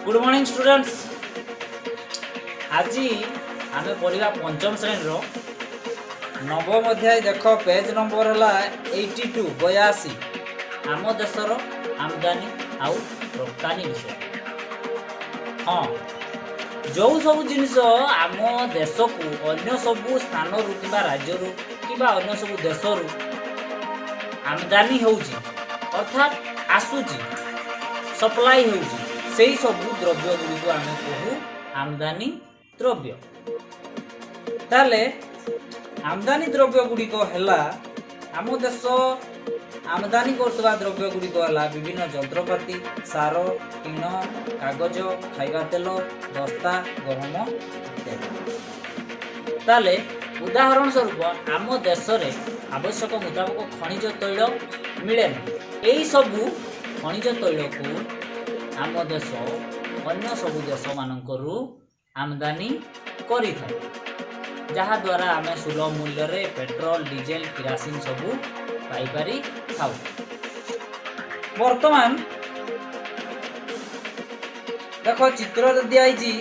Good morning students. आज आम पढ़ा पंचम श्रेणी नवम अध्याय। देख पेज नंबर है 82 82। आम देशर आमदानी आउ रप्तानी विषय। हाँ, जो सब जिनिस आम देश को अन्य सब स्थान कि राज्य कि अन्य सब देश आमदानी होउची अर्थात आसुची सप्लाई होउची से सब द्रव्य गुड़िक आम कहू आमदानी द्रव्य। ताले आमदानी द्रव्य गुड़िक है आम देश आमदानी करतबा द्रव्य गुड़िक है विभिन्न जंत्रपाति सार टीन कागज खाइबा तेल दस्ता गहम इत्यादि। ताले उदाहरण स्वरूप आम देश रे आवश्यक मुताबक खनिज तैल मिले। यही सबू खनिज तैल को आम देश अन्य सबू देश मानकरू आमदानी करि थाए, जहा द्वारा आम सुलभ मूल्य रे पेट्रोल डीजेल किरासिन सबू पाई पारी खाऊ। वर्तमान देखो चित्र दिखाई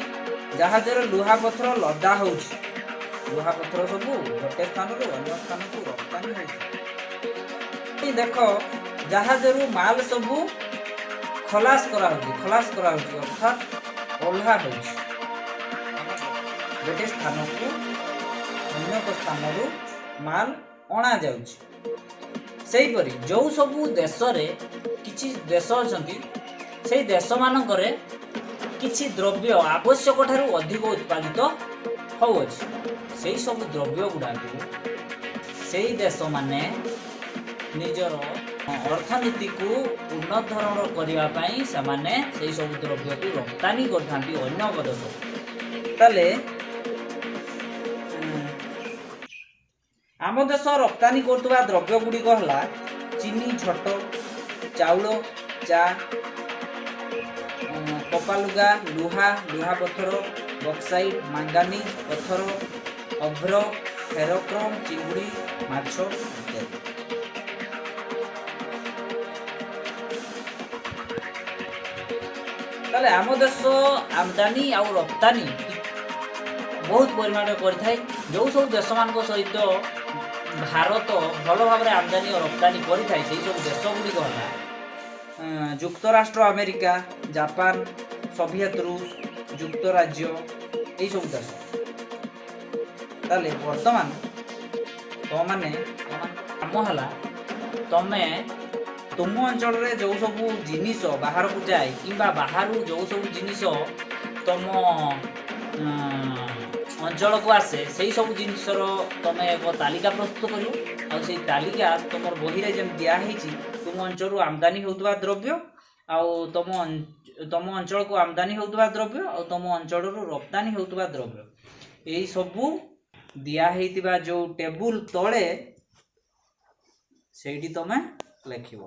जहाज लुहा पथर लदा हो लुहा पथर सबू गोटे स्थान अन्य स्थान को रप्तानी हो। देख जहाज माल सबू खलास करा अर्थात ओल्हा हो गोटे स्थान को अन्य स्थान माल अणा जापरी जो सबू देश किछि देश अच्छी से देश मानकरे किछि द्रव्य आवश्यक ठारू अधिक उत्पादित होउछि। से सब द्रव्य गुड़ा से देश माने निजर अर्थनीति को उन्नत धरण करने से सब द्रव्य को रप्तानी करथांती अन्य देश। ताले आम देश रप्तानी करतबा द्रव्य गुड़िक है चीनी झट चाउल चा कपालुगा लुहा लुहा पत्थर बक्साइट मांगानीज पत्थर अभ्र फेरोक्रोम चिंगुड़ी माछ इत्यादि। ताले आम देश आमदानी आउ रप्तानी बहुत परिमाण कर जो सब देश मान सहित भारत भल भाव आमदानी और रप्तानी कर सब देश गुड़िक है युक्तराष्ट्र अमेरिका जापान सोवियत रूस युक्तराज्य यही सब देश। ताले वर्तमान तमाने काम है तमे तुम अंचल रे जो सब जिनिस बाहर को जाए कि बाहर जो सब जिनिस तुम अंचल को आसे से सब जिनसर तुम एक तालिका प्रस्तुत कर से तालिका तुम बही रे जेम दियाही तुम अंचल आमदानी होतबा द्रव्य आउ तुम अंचल को आमदानी होतबा द्रव्य और तुम अंचल रप्तानी होतबा द्रव्य यही सबू दियाही जो टेबुल तले सेठी तुम लिखिबो।